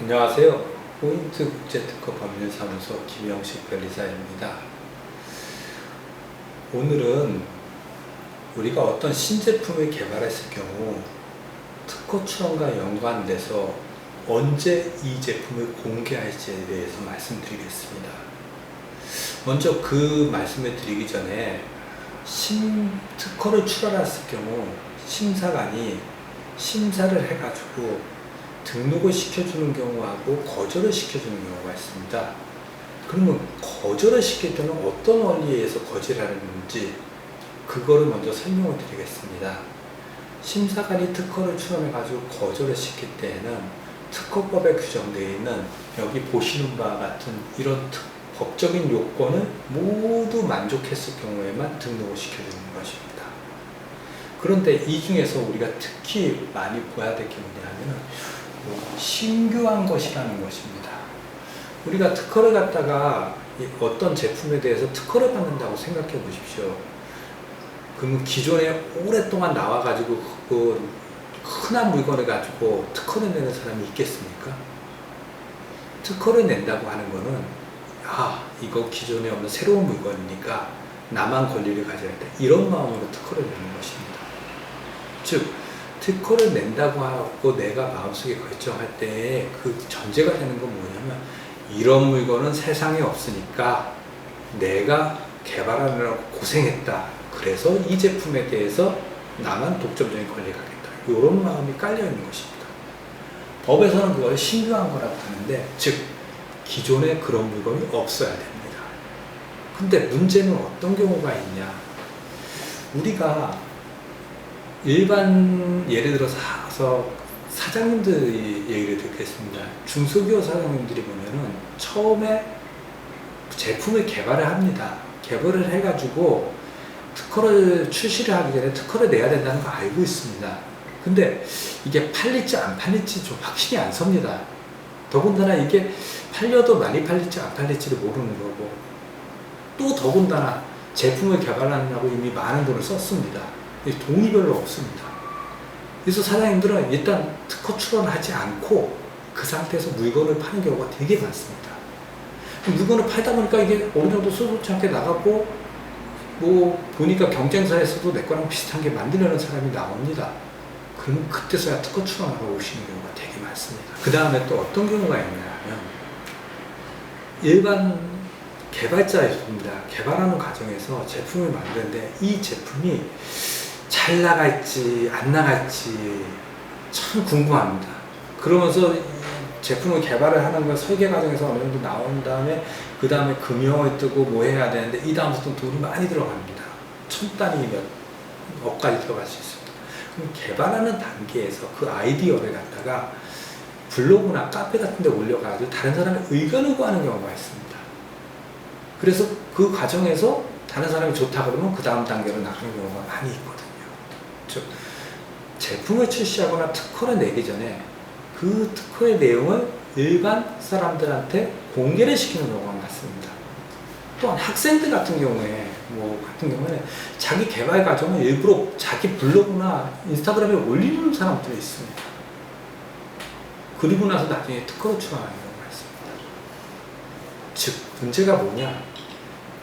안녕하세요. 포인트 국제특허 법률사무소 김영식 변리사입니다. 오늘은 우리가 어떤 신제품을 개발했을 경우 특허 출원과 연관돼서 언제 이 제품을 공개할지에 대해서 말씀드리겠습니다. 먼저 그 말씀을 드리기 전에 특허를 출원했을 경우 심사관이 심사를 해가지고 등록을 시켜주는 경우하고 거절을 시켜주는 경우가 있습니다. 그러면 거절을 시킬 때는 어떤 원리에 의해서 거절하는지 그거를 먼저 설명을 드리겠습니다. 심사관이 특허를 출원해가지고 거절을 시킬 때에는 특허법에 규정되어 있는 여기 보시는 바와 같은 이런 법적인 요건을 모두 만족했을 경우에만 등록을 시켜주는 것입니다. 그런데 이 중에서 우리가 특히 많이 봐야 될 게 뭐냐면 신규한 것이라는 것입니다. 우리가 특허를 갖다가 어떤 제품에 대해서 특허를 받는다고 생각해 보십시오. 그러면 기존에 오랫동안 나와가지고 그 흔한 물건을 가지고 특허를 내는 사람이 있겠습니까? 특허를 낸다고 하는 거는 이거 기존에 없는 새로운 물건이니까 나만 권리를 가져야 돼, 이런 마음으로 특허를 내는 것입니다. 즉 특허를 낸다고 하고 내가 마음속에 결정할 때 그 전제가 되는 건 뭐냐면, 이런 물건은 세상에 없으니까 내가 개발하느라고 고생했다, 그래서 이 제품에 대해서 나만 독점적인 권리가 갖겠다, 이런 마음이 깔려 있는 것입니다. 법에서는 그걸 신규한 거라고 하는데, 즉 기존에 그런 물건이 없어야 됩니다. 근데 문제는 어떤 경우가 있냐, 우리가 일반 예를 들어서 사장님들 얘기를 듣겠습니다. 중소기업 사장님들이 보면은 처음에 제품을 개발을 합니다. 개발을 해가지고 특허를 출시를 하기 전에 특허를 내야 된다는 거 알고 있습니다. 근데 이게 팔릴지 안 팔릴지 좀 확신이 안 섭니다. 더군다나 이게 팔려도 많이 팔릴지 안 팔릴지를 모르는 거고, 또 더군다나 제품을 개발하느라고 이미 많은 돈을 썼습니다. 돈이 별로 없습니다. 그래서 사장님들은 일단 특허 출원하지 않고 그 상태에서 물건을 파는 경우가 되게 많습니다. 물건을 팔다 보니까 이게 어느 정도 소소치 않게 나가고, 보니까 경쟁사에서도 내 거랑 비슷한 게 만들려는 사람이 나옵니다. 그럼 그때서야 특허 출원하러 오시는 경우가 되게 많습니다. 그 다음에 또 어떤 경우가 있냐면, 일반 개발자입니다. 개발하는 과정에서 제품을 만드는데 이 제품이 잘 나갈지 안 나갈지 참 궁금합니다. 그러면서 제품을 개발을 하는 건 설계 과정에서 어느 정도 나온 다음에 그 다음에 금형을 뜨고 뭐 해야 되는데, 이 다음부터 돈이 많이 들어갑니다. 천 단위 몇 억까지 들어갈 수 있습니다. 그럼 개발하는 단계에서 그 아이디어를 갖다가 블로그나 카페 같은 데 올려가지고 다른 사람의 의견을 구하는 경우가 있습니다. 그래서 그 과정에서 다른 사람이 좋다 그러면 그 다음 단계로 나가는 경우가 많이 있거든요. 즉 제품을 출시하거나 특허를 내기 전에 그 특허의 내용을 일반 사람들한테 공개를 시키는 경우가 많습니다. 또한 학생들 같은 경우에 자기 개발 과정을 일부러 자기 블로그나 인스타그램에 올리는 사람들이 있습니다. 그리고 나서 나중에 특허를 출원하는 경우가 있습니다. 즉 문제가 뭐냐,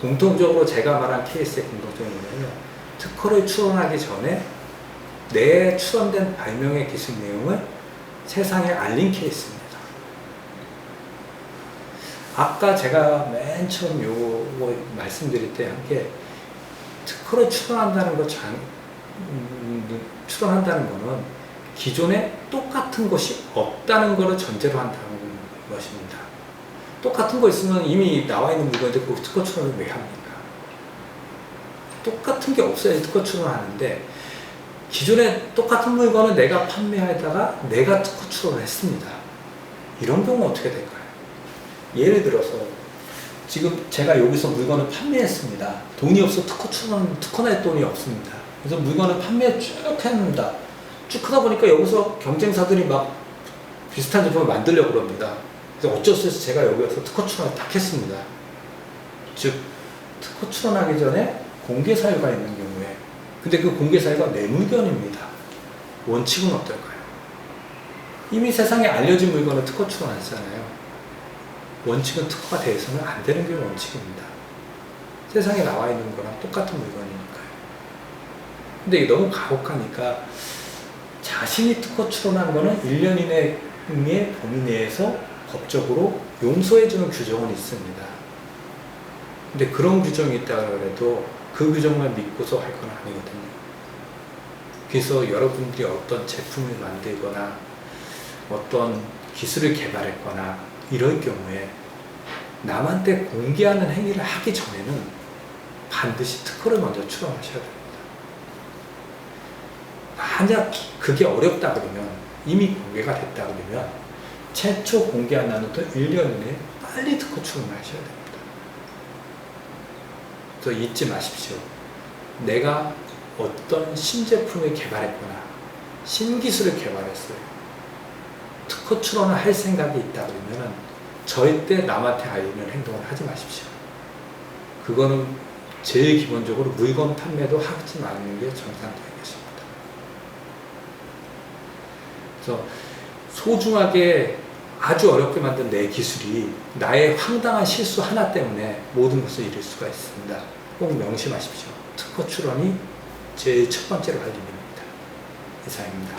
공통적으로 제가 말한 케이스의 공통점이 뭐냐면, 특허를 출원하기 전에 내 출원된 발명의 기술 내용을 세상에 알린 케이스입니다. 아까 제가 맨 처음 요거 말씀드릴 때 한 게, 특허를 출원한다는 거는 기존에 똑같은 것이 없다는 것을 전제로 한다는 것입니다. 똑같은 거 있으면 이미 나와 있는 물건인데 그 특허 출원을 왜 합니까? 똑같은 게 없어야 특허 출원을 하는데, 기존에 똑같은 물건을 내가 판매하다가 내가 특허 출원을 했습니다. 이런 경우는 어떻게 될까요? 예를 들어서 지금 제가 여기서 물건을 판매했습니다. 돈이 없어 특허 낼 돈이 없습니다. 그래서 물건을 판매 쭉 했습니다. 쭉 하다 보니까 여기서 경쟁사들이 막 비슷한 제품을 만들려고 그럽니다. 그래서 어쩔 수 없이 제가 여기서 특허 출원을 딱 했습니다. 즉 특허 출원하기 전에 공개 사유가 있는 경우에, 근데 그 공개 사유가 내 물건입니다. 원칙은 어떨까요? 이미 세상에 알려진 물건을 특허 출원하잖아요. 원칙은 특허가 돼서는 안 되는 게 원칙입니다. 세상에 나와 있는 거랑 똑같은 물건이니까요. 근데 이게 너무 가혹하니까 자신이 특허 출원한 거는 1년 이내의 범위 내에서 법적으로 용서해주는 규정은 있습니다. 근데 그런 규정이 있다고 해도 그 규정만 믿고서 할 건 아니거든요. 그래서 여러분들이 어떤 제품을 만들거나 어떤 기술을 개발했거나 이럴 경우에 남한테 공개하는 행위를 하기 전에는 반드시 특허를 먼저 출원하셔야 됩니다. 만약 그게 어렵다 그러면 이미 공개가 됐다 그러면 최초 공개한 날부터 1년 이내에 빨리 특허 출원하셔야 됩니다. 그래서 잊지 마십시오. 내가 어떤 신제품을 개발했거나 신기술을 개발했어요. 특허 출원을 할 생각이 있다 그러면 절대 남한테 알리는 행동을 하지 마십시오. 그거는 제일 기본적으로 물건 판매도 하지 말는 게 정상적이겠습니다. 그래서 소중하게 아주 어렵게 만든 내 기술이 나의 황당한 실수 하나 때문에 모든 것을 잃을 수가 있습니다. 꼭 명심하십시오. 특허 출원이 제일 첫 번째로 할 일입니다. 이상입니다.